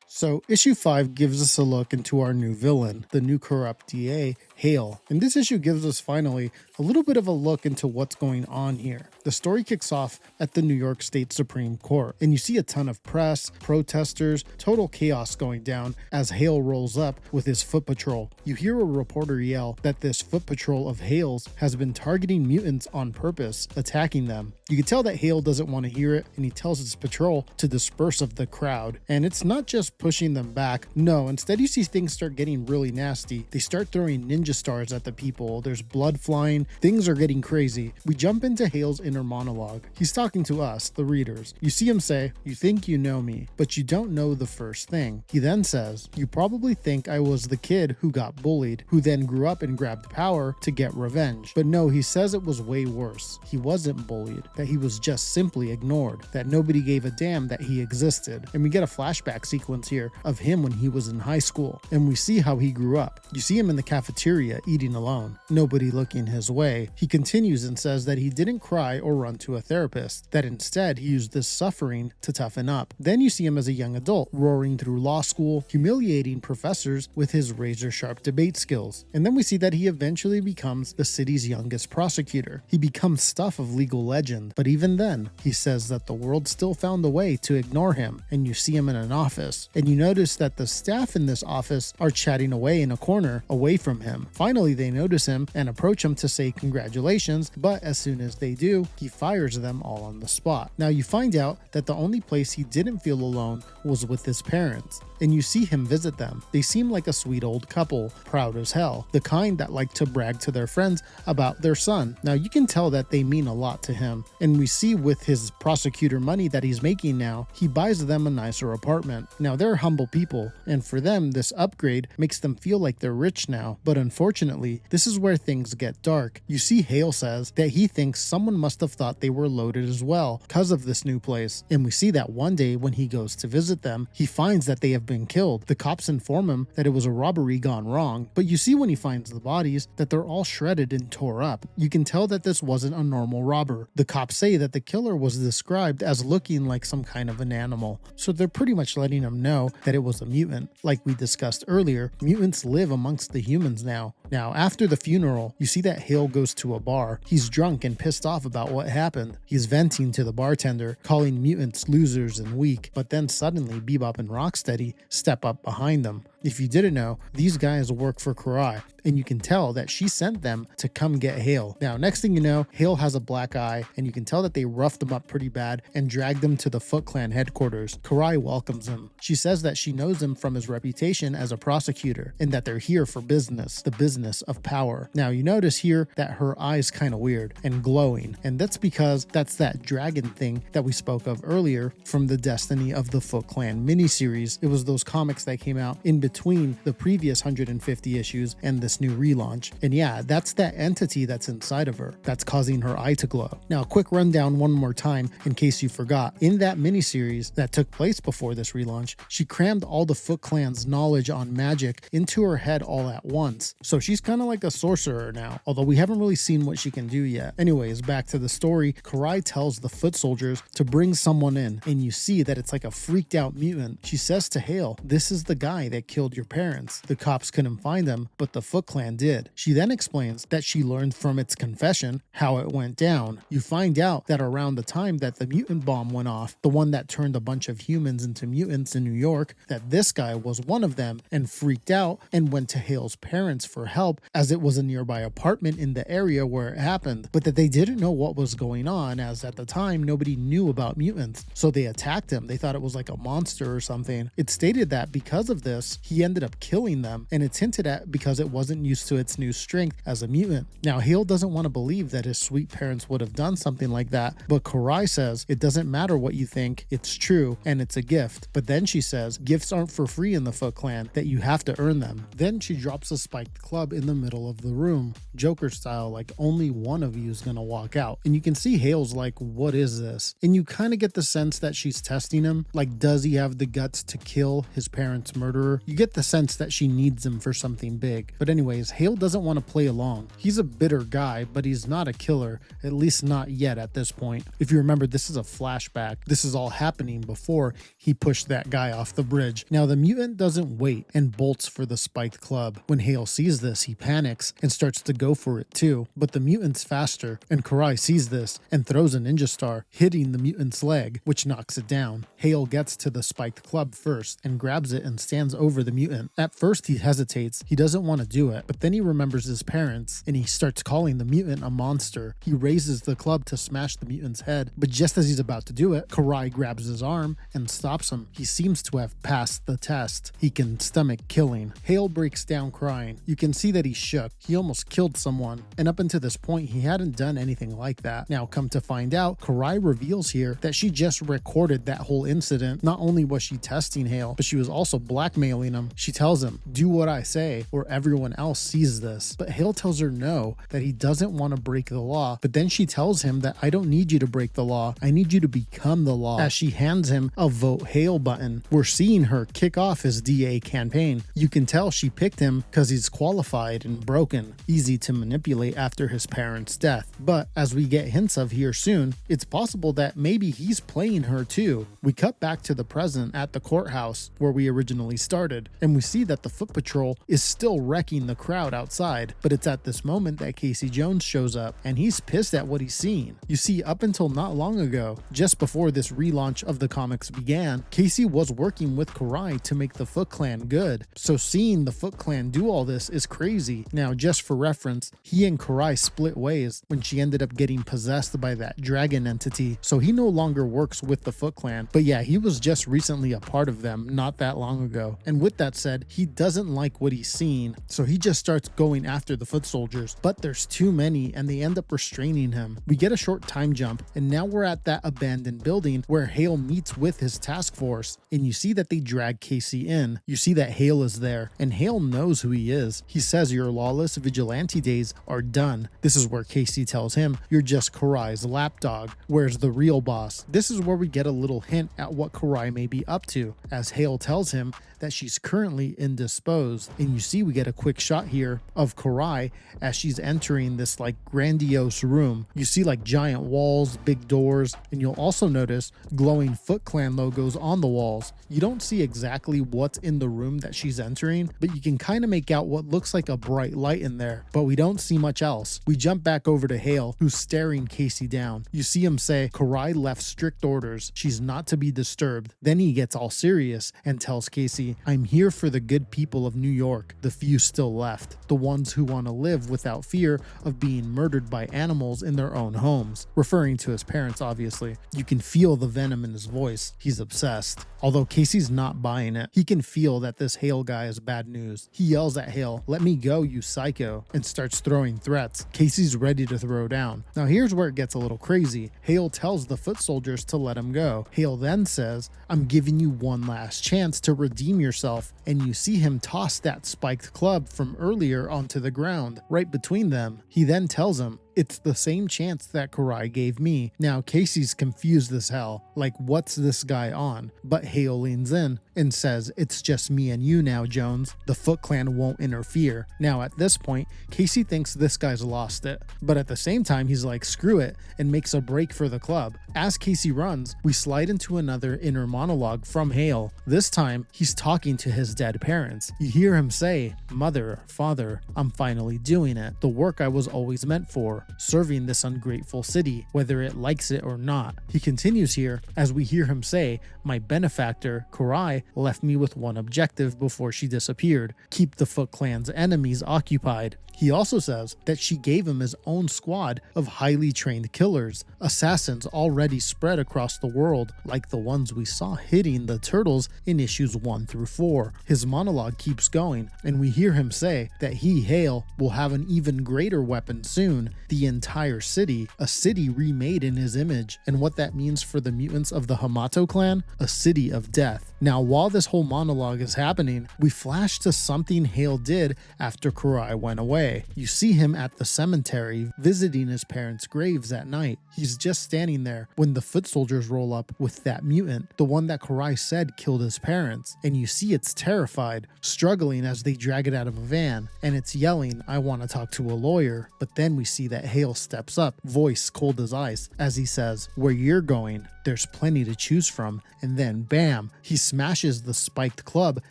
So issue 5 gives us a look into our new villain, the new corrupt DA, Hale. And this issue gives us finally a little bit of a look into what's going on here. The story kicks off at the New York State Supreme Court, and you see a ton of press, protesters, total chaos going down as Hale rolls up with his foot patrol. You hear a reporter yell that this foot patrol of Hale's has been targeting mutants on purpose, attacking them. You can tell that Hale doesn't want to hear it, and he tells his patrol to disperse of the crowd. And it's not just pushing them back. No, instead you see things start getting really nasty. They start throwing ninja stars at the people. There's blood flying. Things are getting crazy. We jump into Hale's inner monologue. He's talking to us, the readers. You see him say, "You think you know me, but you don't know the first thing." He then says, "You probably think I was the kid who got bullied, who then grew up and grabbed power to get revenge. But no," he says, "it was way worse. He wasn't bullied, that he was just simply ignored, that nobody gave a damn that he existed." And we get a flashback sequence here of him when he was in high school, and we see how he grew up. You see him in the cafeteria eating alone, nobody looking his way. He continues and says that he didn't cry or run to a therapist, that instead he used this suffering to toughen up. Then you see him as a young adult, roaring through law school, humiliating professors with his razor-sharp debate skills. And then we see that he eventually becomes the city's youngest prosecutor. He becomes stuff of legal legend, but even then, he says that the world still found a way to ignore him. And you see him in an office, and you notice that the staff in this office are chatting away in a corner, away from him. Finally, they notice him and approach him to say congratulations, but as soon as they do, he fires them all on the spot. Now you find out that the only place he didn't feel alone was with his parents. and you see him visit them. They seem like a sweet old couple, proud as hell, the kind that like to brag to their friends about their son. Now you can tell that they mean a lot to him, and we see with his prosecutor money that he's making now, he buys them a nicer apartment. Now they're humble people, and for them this upgrade makes them feel like they're rich now, but unfortunately this is where things get dark. You see Hale says that he thinks someone must have thought they were loaded as well because of this new place, and we see that one day when he goes to visit them, he finds that they have been killed. The cops inform him that it was a robbery gone wrong, but you see when he finds the bodies that they're all shredded and tore up. You can tell that this wasn't a normal robber. The cops say that the killer was described as looking like some kind of an animal, so they're pretty much letting him know that it was a mutant. Like we discussed earlier, mutants live amongst the humans now. Now, after the funeral, you see that Hale goes to a bar. He's drunk and pissed off about what happened. He's venting to the bartender, calling mutants losers and weak, but then suddenly Bebop and Rocksteady step up behind them. If you didn't know, these guys work for Karai, and you can tell that she sent them to come get Hale. Now, next thing you know, Hale has a black eye, and you can tell that they roughed him up pretty bad and dragged him to the Foot Clan headquarters. Karai welcomes him. She says that she knows him from his reputation as a prosecutor, and that they're here for business, the business of power. Now, you notice here that her eye's kind of weird and glowing, and that's because that's that dragon thing that we spoke of earlier from the Destiny of the Foot Clan miniseries. It was those comics that came out in between the previous 150 issues and this new relaunch. And yeah, that's that entity that's inside of her that's causing her eye to glow. Now, a quick rundown one more time in case you forgot. In that miniseries that took place before this relaunch, she crammed all the Foot Clan's knowledge on magic into her head all at once. So she's kind of like a sorcerer now, although we haven't really seen what she can do yet. Anyways, back to the story. Karai tells the foot soldiers to bring someone in, and you see that it's like a freaked out mutant. She says to Hale, "This is the guy that killed your parents. The cops couldn't find them, but the Foot Clan did." She then explains that she learned from its confession how it went down. You find out that around the time that the mutant bomb went off, the one that turned a bunch of humans into mutants in New York, that this guy was one of them and freaked out and went to Hale's parents for help, as it was a nearby apartment in the area where it happened, but that they didn't know what was going on, as at the time nobody knew about mutants, so they attacked him. They thought it was like a monster or something. It's stated that because of this, he ended up killing them, and it's hinted at because it wasn't used to its new strength as a mutant. Now, Hale doesn't want to believe that his sweet parents would have done something like that, but Karai says it doesn't matter what you think, it's true, and it's a gift. But then she says gifts aren't for free in the Foot Clan, that you have to earn them. Then she drops a spiked club in the middle of the room, Joker style, like only one of you is gonna walk out. And you can see Hale's like, what is this? And you kind of get the sense that she's testing him, like, does he have the guts to kill his parents' murderer? You get the sense that she needs him for something big. But anyways, Hale doesn't want to play along. He's a bitter guy, but he's not a killer, at least not yet at this point. If you remember, this is a flashback. This is all happening before he pushed that guy off the bridge. Now, the mutant doesn't wait and bolts for the spiked club. When Hale sees this, he panics and starts to go for it too, but the mutant's faster, and Karai sees this and throws a ninja star, hitting the mutant's leg, which knocks it down. Hale gets to the spiked club first and grabs it and stands over the mutant. At first he hesitates, he doesn't want to do it, but then he remembers his parents and he starts calling the mutant a monster. He raises the club to smash the mutant's head, but just as he's about to do it, Karai grabs his arm and stops him. He seems to have passed the test. He can stomach killing. Hale breaks down crying. You can see that he's shook. He almost killed someone, and up until this point he hadn't done anything like that. Now, come to find out, Karai reveals here that she just recorded that whole incident. Not only was she testing Hale, but she was also blackmailing him. She tells him, do what I say or everyone else sees this. But Hale tells her no, that he doesn't want to break the law. But then she tells him that I don't need you to break the law, I need you to become the law, as she hands him a vote Hale button. We're seeing her kick off his DA campaign. You can tell she picked him because he's qualified and broken, easy to manipulate after his parents' death. But as we get hints of here soon, it's possible that maybe he's playing her too. We cut back to the present at the courthouse where we originally started. good. And we see that the foot patrol is still wrecking the crowd outside, but it's at this moment that Casey Jones shows up, and he's pissed at what he's seeing. You see, up until not long ago, just before this relaunch of the comics began, Casey was working with Karai to make the Foot Clan good. So seeing the Foot Clan do all this is crazy. Now, just for reference, he and Karai split ways when she ended up getting possessed by that dragon entity, so he no longer works with the Foot Clan. But yeah, he was just recently a part of them not that long ago. And with that said, he doesn't like what he's seeing, so he just starts going after the foot soldiers, but there's too many and they end up restraining him. We get a short time jump, and now we're at that abandoned building where Hale meets with his task force, and you see that they drag Casey in. You see that Hale is there, and Hale knows who he is. He says your lawless vigilante days are done. This is where Casey tells him you're just Karai's lapdog. Where's the real boss? This is where we get a little hint at what Karai may be up to, as Hale tells him that she's currently indisposed. And you see we get a quick shot here of Karai as she's entering this like grandiose room. You see like giant walls, big doors, and you'll also notice glowing Foot Clan logos on the walls. You don't see exactly what's in the room that she's entering, but you can kind of make out what looks like a bright light in there, but we don't see much else. We jump back over to Hale, who's staring Casey down. You see him say Karai left strict orders. She's not to be disturbed. Then he gets all serious and tells Casey, I'm here for the good people of New York, the few still left, the ones who want to live without fear of being murdered by animals in their own homes. Referring to his parents, obviously. You can feel the venom in his voice. He's obsessed. Although Casey's not buying it, he can feel that this Hale guy is bad news. He yells at Hale, let me go, you psycho, and starts throwing threats. Casey's ready to throw down. Now here's where it gets a little crazy. Hale tells the foot soldiers to let him go. Hale then says, I'm giving you one last chance to redeem yourself, and you see him toss that spiked club from earlier onto the ground, right between them. He then tells him, it's the same chance that Karai gave me. Now Casey's confused as hell, like what's this guy on? But Hale leans in and says, it's just me and you now, Jones. The Foot Clan won't interfere. Now at this point, Casey thinks this guy's lost it, but at the same time he's like screw it and makes a break for the club. As Casey runs, we slide into another inner monologue from Hale. This time he's talking to his dead parents. You hear him say, mother, father, I'm finally doing it. The work I was always meant for. Serving this ungrateful city, whether it likes it or not. He continues here as we hear him say, my benefactor, Karai, left me with one objective before she disappeared, keep the Foot Clan's enemies occupied. He also says that she gave him his own squad of highly trained killers, assassins already spread across the world, like the ones we saw hitting the turtles in issues 1 through 4. His monologue keeps going, and we hear him say that he, Hale, will have an even greater weapon soon, the entire city, a city remade in his image, and what that means for the mutants of the Hamato clan, a city of death. Now, while this whole monologue is happening, we flash to something Hale did after Karai went away. You see him at the cemetery visiting his parents' graves at night. He's just standing there when the foot soldiers roll up with that mutant, the one that Karai said killed his parents, and you see it's terrified, struggling as they drag it out of a van, and it's yelling, I want to talk to a lawyer. But then we see that Hale steps up, voice cold as ice, as he says, where you're going, there's plenty to choose from, and then bam, he smashes the spiked club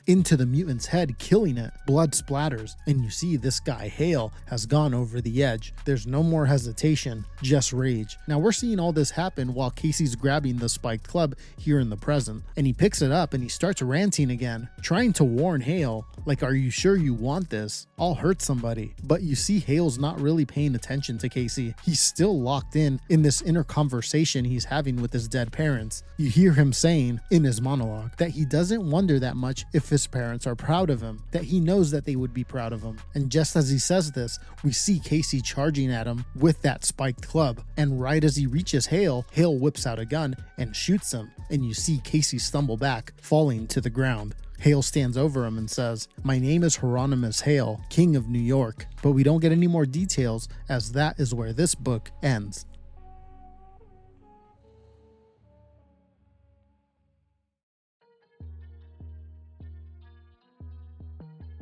into the mutant's head, killing it. Blood splatters, and you see this guy Hale has gone over the edge. There's no more hesitation, just rage. Now we're seeing all this happen while Casey's grabbing the spiked club here in the present, and he picks it up and he starts ranting again, trying to warn Hale, like, are you sure you want this? I'll hurt somebody. But you see Hale's not really paying attention to Casey. He's still locked in this inner conversation he's having with his dead parents. You hear him saying in his monologue that he doesn't wonder that much if his parents are proud of him, that he knows that they would be proud of him. And just as he says this, we see Casey charging at him with that spiked club, and right as he reaches Hale, Hale whips out a gun and shoots him, and you see Casey stumble back, falling to the ground. Hale stands over him and says, my name is Hieronymus Hale, King of New York, but we don't get any more details, as that is where this book ends.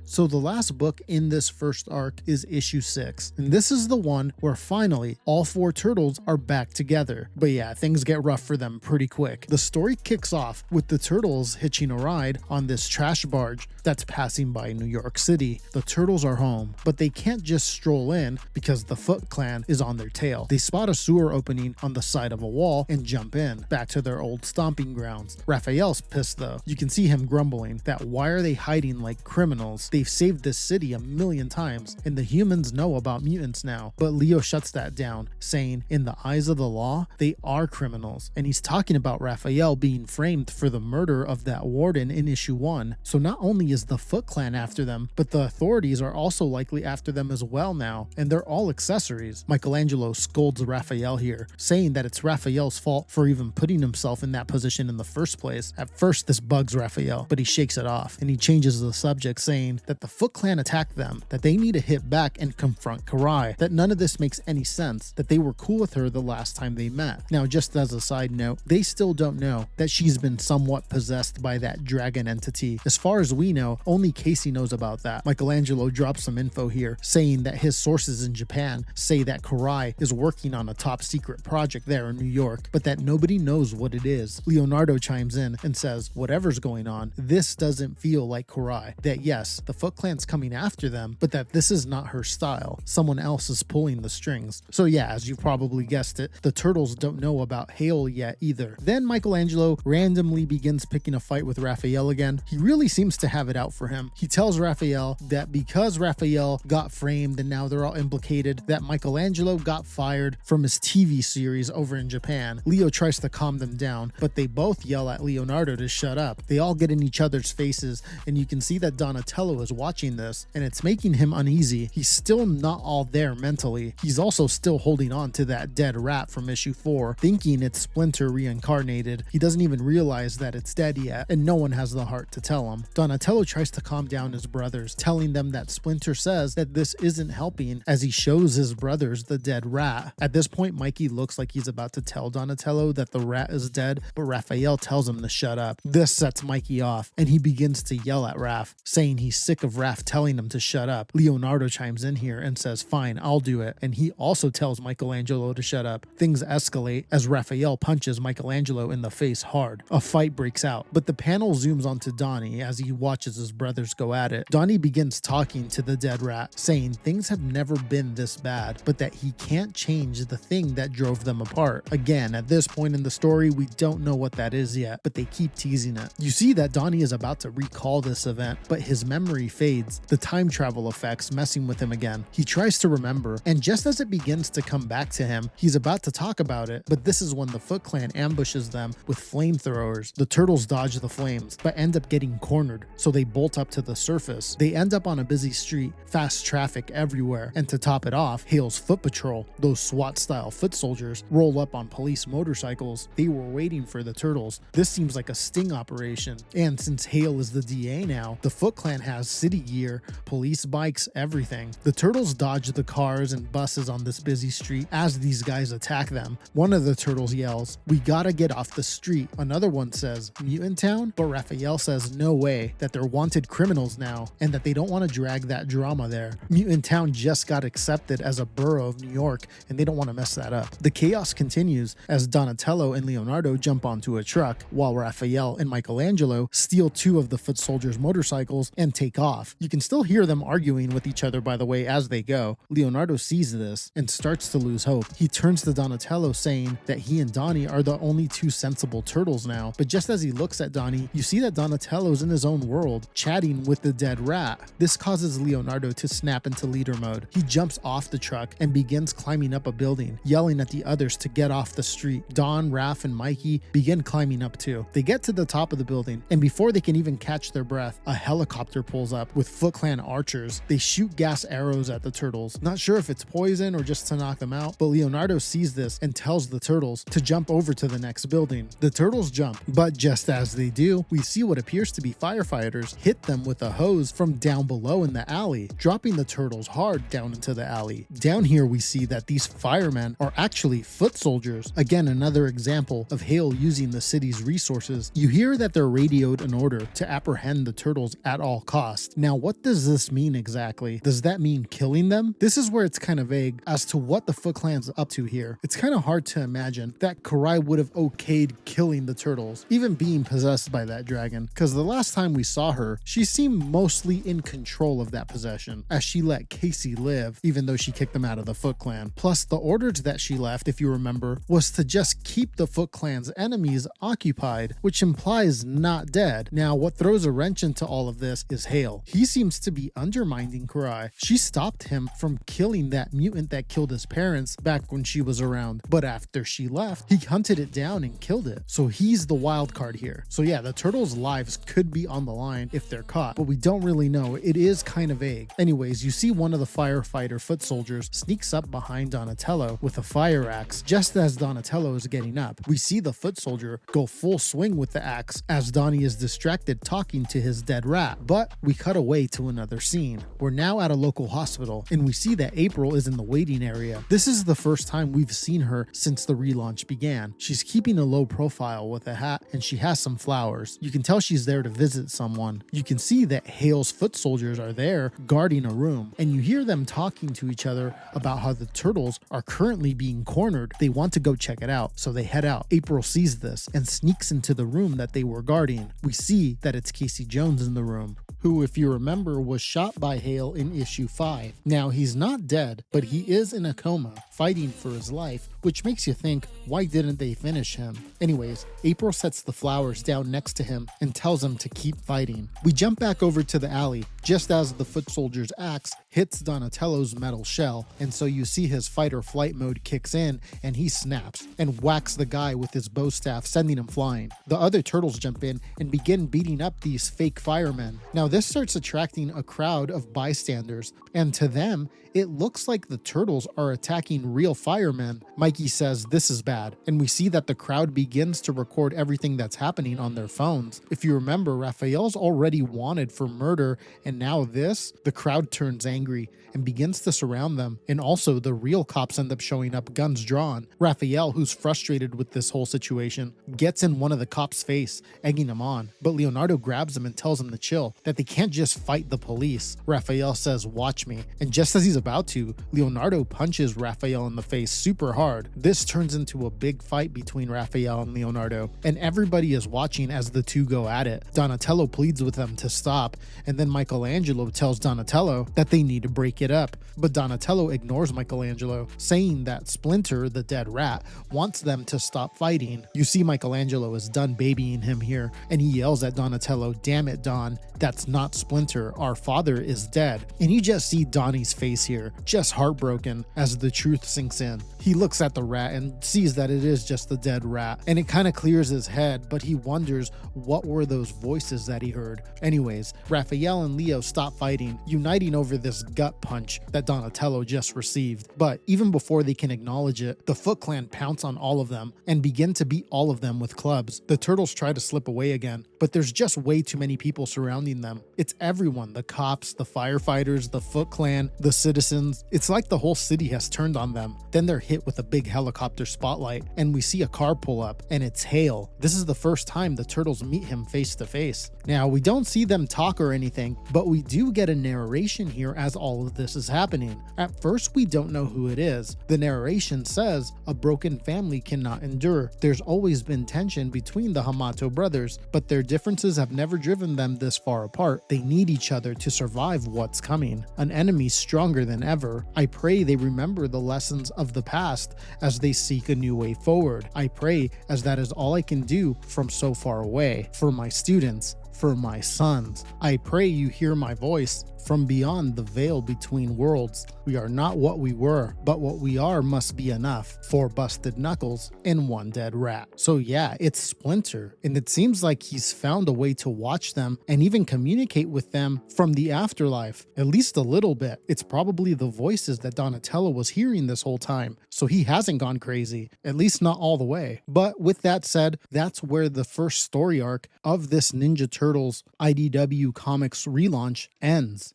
So the last book in this first arc is issue 6, and this is the one where finally all 4 turtles are back together. But yeah, things get rough for them pretty quick. The story kicks off with the turtles hitching a ride on this trash barge that's passing by New York City. The turtles are home, but they can't just stroll in because the Foot Clan is on their tail. They spot a sewer opening on the side of a wall and jump in, back to their old stomping grounds. Raphael's pissed though. You can see him grumbling that why are they hiding like criminals? They've saved this city a million times, and the humans know about mutants now. But Leo shuts that down, saying in the eyes of the law, they are criminals. And he's talking about Raphael being framed for the murder of that warden in issue 1. So not only is the Foot Clan after them, but the authorities are also likely after them as well now, and they're all accessories. Michelangelo scolds Raphael here, saying that it's Raphael's fault for even putting himself in that position in the first place. At first this bugs Raphael, but he shakes it off, and he changes the subject, saying that the Foot Clan attacked them, that they need to hit back and confront Karai, that none of this makes any sense, that they were cool with her the last time they met. Now, just as a side note, they still don't know that she's been somewhat possessed by that dragon entity. As far as we know, only Casey knows about that. Michelangelo drops some info here, saying that his sources in Japan say that Karai is working on a top secret project there in New York, but that nobody knows what it is. Leonardo chimes in and says, whatever's going on, this doesn't feel like Karai. That yes, the Foot Clan's coming after them, but that this is not her style. Someone else is pulling the strings. So yeah, as you probably guessed it, the turtles don't know about Hale yet either. Then Michelangelo randomly begins picking a fight with Raphael again. He really seems to have it out for him. He tells Raphael that because Raphael got framed and now they're all implicated, that Michelangelo got fired from his TV series over in Japan. Leo tries to calm them down, but they both yell at Leonardo to shut up. They all get in each other's faces, and you can see that Donatello is watching this, and it's making him uneasy. He's still not all there mentally. He's also still holding on to that dead rat from issue 4, thinking it's Splinter reincarnated. He doesn't even realize that it's dead yet, and no one has the heart to tell him. Donatello tries to calm down his brothers, telling them that Splinter says that this isn't helping, as he shows his brothers the dead rat. At this point, Mikey looks like he's about to tell Donatello that the rat is dead, but Raphael tells him to shut up. This sets Mikey off, and he begins to yell at Raph, saying he's sick of Raph telling him to shut up. Leonardo chimes in here and says, fine, I'll do it, and he also tells Michelangelo to shut up. Things escalate as Raphael punches Michelangelo in the face hard. A fight breaks out, but the panel zooms onto Donnie as he watches his brothers go at it. Donnie begins talking to the dead rat, saying things have never been this bad, but that he can't change the thing that drove them apart. Again, at this point in the story, we don't know what that is yet, but they keep teasing it. You see that Donnie is about to recall this event, but his memory fades, the time travel effects messing with him again. He tries to remember, and just as it begins to come back to him, he's about to talk about it, but this is when the Foot Clan ambushes them with flamethrowers. The turtles dodge the flames, but end up getting cornered, so they bolt up to the surface. They end up on a busy street, fast traffic everywhere, and to top it off, Hale's foot patrol, those SWAT-style foot soldiers, roll up on police motorcycles. They were waiting for the turtles. This seems like a sting operation, and since Hale is the DA now, the Foot Clan has city gear, police bikes, everything. The turtles dodge the cars and buses on this busy street as these guys attack them. One of the turtles yells, "We gotta get off the street." Another one says, "Mutant Town?" But Raphael says no way, that they're wanted criminals now, and that they don't want to drag that drama there. Mutant Town just got accepted as a borough of New York, and they don't want to mess that up. The chaos continues as Donatello and Leonardo jump onto a truck, while Raphael and Michelangelo steal two of the foot soldiers' motorcycles and take off. You can still hear them arguing with each other, by the way, as they go. Leonardo sees this and starts to lose hope. He turns to Donatello, saying that he and Donnie are the only two sensible turtles now. But just as he looks at Donnie, you see that Donatello's in his own world, chatting with the dead rat. This causes Leonardo to snap into leader mode. He jumps off the truck and begins climbing up a building, yelling at the others to get off the street. Don, Raph, and Mikey begin climbing up too. They get to the top of the building, and before they can even catch their breath, a helicopter pulls up with Foot Clan archers. They shoot gas arrows at the turtles. Not sure if it's poison or just to knock them out, but Leonardo sees this and tells the turtles to jump over to the next building. The turtles jump, but just as they do, we see what appears to be firefighters hit them with a hose from down below in the alley, dropping the turtles hard down into the alley. Down here we see that these firemen are actually foot soldiers. Again, another example of Hale using the city's resources. You hear that they're radioed an order to apprehend the turtles at all costs. lost. Now, what does this mean exactly? Does that mean killing them? This is where it's kind of vague as to what the Foot Clan's up to here. It's kind of hard to imagine that Karai would have okayed killing the turtles, even being possessed by that dragon, because the last time we saw her, she seemed mostly in control of that possession, as she let Casey live, even though she kicked them out of the Foot Clan. Plus, the orders that she left, if you remember, was to just keep the Foot Clan's enemies occupied, which implies not dead. Now, what throws a wrench into all of this is Hale. He seems to be undermining Karai. She stopped him from killing that mutant that killed his parents back when she was around, but after she left, he hunted it down and killed it. So he's the wild card here. So yeah, the turtles' lives could be on the line if they're caught, but we don't really know. It is kind of vague. Anyways, you see one of the firefighter foot soldiers sneaks up behind Donatello with a fire axe just as Donatello is getting up. We see the foot soldier go full swing with the axe as Donnie is distracted talking to his dead rat. But we cut away to another scene. We're now at a local hospital and we see that April is in the waiting area. This is the first time we've seen her since the relaunch began. She's keeping a low profile with a hat and she has some flowers. You can tell she's there to visit someone. You can see that Hale's foot soldiers are there guarding a room, and you hear them talking to each other about how the turtles are currently being cornered. They want to go check it out, so they head out. April sees this and sneaks into the room that they were guarding. We see that it's Casey Jones in the room, who, if you remember, was shot by Hale in issue 5. Now, he's not dead, but he is in a coma, fighting for his life, which makes you think, why didn't they finish him? Anyways, April sets the flowers down next to him and tells him to keep fighting. We jump back over to the alley, just as the foot soldier's axe hits Donatello's metal shell, and so you see his fight or flight mode kicks in and he snaps and whacks the guy with his bow staff, sending him flying. The other turtles jump in and begin beating up these fake firemen. Now this starts attracting a crowd of bystanders, and to them, it looks like the turtles are attacking real firemen. Mikey says this is bad, and we see that the crowd begins to record everything that's happening on their phones. If you remember, Raphael's already wanted for murder, and now this, the crowd turns angry and begins to surround them, and also the real cops end up showing up, guns drawn. Raphael, who's frustrated with this whole situation, gets in one of the cops' face, egging him on, but Leonardo grabs him and tells him to chill, that they can't just fight the police. Raphael says, "Watch me," and just as he's about to, Leonardo punches Raphael in the face super hard. This turns into a big fight between Raphael and Leonardo, and everybody is watching as the two go at it. Donatello pleads with them to stop, and then Michelangelo tells Donatello that they need to break it up, but Donatello ignores Michelangelo, saying that Splinter, the dead rat, wants them to stop fighting. You see Michelangelo is done babying him here, and he yells at Donatello, "Damn it, Don, that's not Splinter, our father is dead." And you just see Donnie's face here, just heartbroken as the truth sinks in. He looks at the rat and sees that it is just the dead rat, and it kind of clears his head, but he wonders what were those voices that he heard. Anyways, Raphael and Leo stop fighting, uniting over this gut punch that Donatello just received. But even before they can acknowledge it, the Foot Clan pounce on all of them and begin to beat all of them with clubs. The turtles try to slip away again, but there's just way too many people surrounding them. It's everyone, the cops, the firefighters, the Foot Clan, the citizens. It's like the whole city has turned on them. Then they're hit with a big helicopter spotlight, and we see a car pull up, and it's Hale. This is the first time the turtles meet him face to face. Now, we don't see them talk or anything, but we do get a narration here as all of this is happening. At first, we don't know who it is. The narration says, "A broken family cannot endure. There's always been tension between the Hamato brothers, but their differences have never driven them this far apart. They need each other to survive what's coming. An enemy stronger than ever. I pray they remember the lessons of the past as they seek a new way forward. I pray as that is all I can do from so far away. For my students, for my sons. I pray you hear my voice from beyond the veil between worlds. We are not what we were, but what we are must be enough. 4 busted knuckles and 1 dead rat." So yeah, it's Splinter, and it seems like he's found a way to watch them and even communicate with them from the afterlife, at least a little bit. It's probably the voices that Donatello was hearing this whole time, so he hasn't gone crazy, at least not all the way. But with that said, that's where the first story arc of this Ninja Turtles IDW Comics relaunch ends.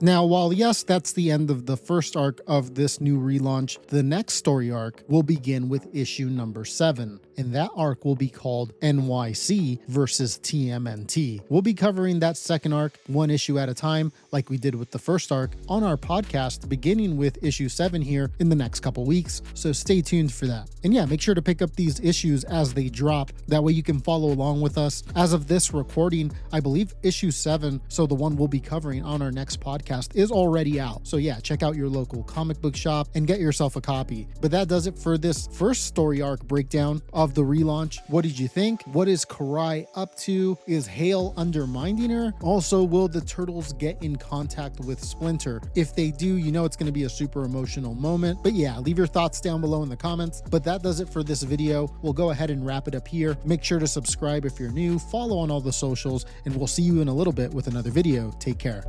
Now, while yes, that's the end of the first arc of this new relaunch, the next story arc will begin with issue number 7, and that arc will be called NYC versus TMNT. We'll be covering that second arc one issue at a time, like we did with the first arc, on our podcast, beginning with issue 7 here in the next couple weeks, so stay tuned for that. And yeah, make sure to pick up these issues as they drop, that way you can follow along with us. As of this recording, I believe issue 7, so the one we'll be covering on our next podcast, is already out. So yeah, check out your local comic book shop and get yourself a copy. But that does it for this first story arc breakdown of the relaunch. What did you think? What is Karai up to? Is Hale undermining her? Also, will the Turtles get in contact with Splinter? If they do, you know it's going to be a super emotional moment. But yeah, leave your thoughts down below in the comments. But that does it for this video. We'll go ahead and wrap it up here. Make sure to subscribe if you're new, follow on all the socials, and we'll see you in a little bit with another video. Take care.